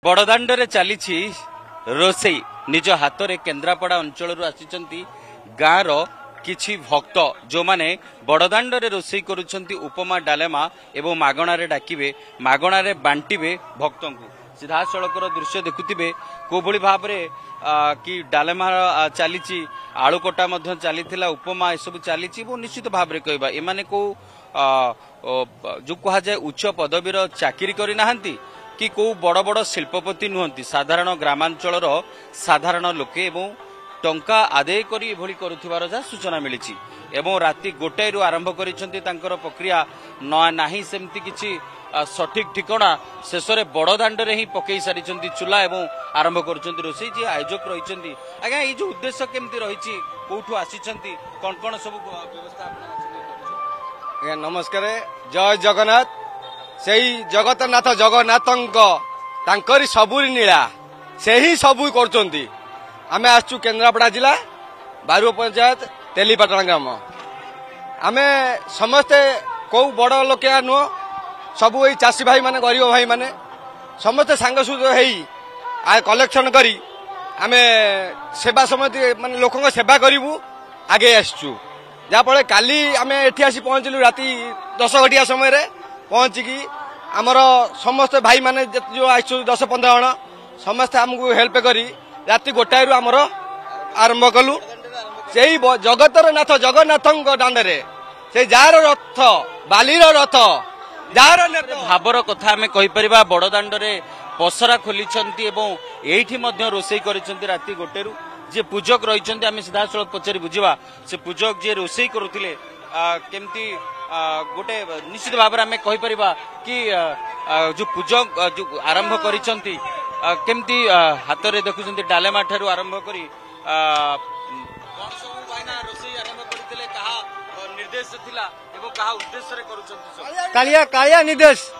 बड़दाण्डरे चली रोसई निज हाथ में केन्द्रापड़ा अंचल आसी गाँव किछि भक्त जो माने बड़दाण्डरे रोसई करुछंती उपमा डालेमा एवं मागणारे डाकिबे मागणारे बांटिबे भक्तों को सीधा सड़क दृश्य देखुथिबे कोभली भाव में कि डालेमा चली आलू कटा चली उपमा एसबू चली निश्चित भाव में कहबा एमाने को जो कहा जाए उच्च पदवीर चाकरी करि नाहंती कि को बड़ बड़ शिल्पपति नुहंती साधारण ग्रामांचल साधारण लोके एवं टंका आदाय करी एभली करुथिबार जा सूचना मिली एवं राति गोटाई रु आरंभ करिसेंती तांकर प्रक्रिया नाही सेमती किछि सठिक ठिकाना शेष में बड़दाण्डरे ही पकई सारी चूल्हा एवं आरंभ कर रोसई जी आयोजक रही आज्ञा ये जो उद्देश्य केमती रही कौठू आसी कौन कौन सब व्यवस्था नमस्कार जय जगन्नाथ से जगतनाथ जगन्नाथ सबुरी नीला से ही सबू कर आमे आसचु केन्द्रापड़ा जिला बारू पंचायत तेलीपाटण ग्राम आमे समस्ते कौ बड़ लोकिया नुह सबू यही चाषी भाई माने गरीब भाई माने समस्ते सांगसुद हो कलेक्शन करी आमे सेवा समिति माने लोकों सेवा करूँ आगे आसचु जहाँफल काली आमे एठी आसी पहुंचलु राति 10 घटिया समय पहुंचिकी आमर समस्त भाई माने जो आस 10-15 जन समस्ते आमको हेल्प करी राति गोटाई रु आमर आरंभ कलु से जगतर नाथ जगन्नाथ दाण्डरे से जार रथ बालीर रथ जार भावर कथा आम कहीपर बड़दाण्डरे पसरा खोली एठी रोसई करिसेंती राति गोटेरु जे पूजक रही आम सीधा सड़क पचारि बुझा से पूजक जे रोसई करुथिले केमती गोटे निश्चित भाव में आम कहीपर कि जो पूजक जो आरंभ करिसेंती केमती हाथ में देखुं डालेमा ठारू आरंभ करी कालिया कालिया निर्देश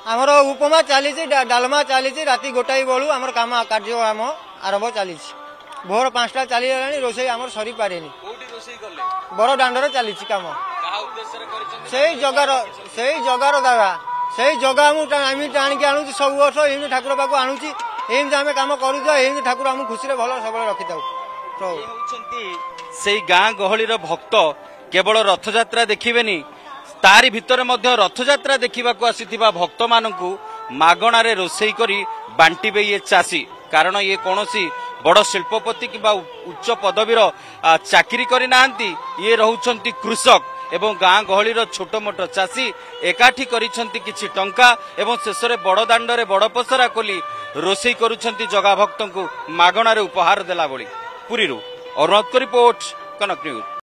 आमर उपमा चली डालमा चली राति गोटाई बेलू आम काम कार्यक्रम आरंभ चली भोर 5टा चली रोसई आम सरी पारे बड़ दाण्डरे चली कम से जगार द्वारा से जगह आम टाणिकी आणु सब वर्ष ये ठाकुर पाक आणुची एमती आम कम करूँ ठाकुर आम खुशी भल सब रखी था से गाँ गहलीर भक्त केवल रथयात्रा देखिबेनी तारी भितर मध्य रथयात्रा देखा आसीथिबा भक्त मानकु मागणारे रोसई करी बांटिबे ये चाषी कारण ये कौनसी बड़ शिल्पपति कि उच्च पदवीर चाकरी करि नाहंती ये रहउछंती कृषक एवं गाँ गहलीर छोट मोट चाषी एकाठी करिसेंती किछि टंका एवं शेष में बड़दाण्डरे बड़ पसरा खोली रोसई करुछंती जगा भक्तों को मागणारे उपहार देला बळी पुरीरू अरुणाथ को रिपोर्ट कनक न्यूज।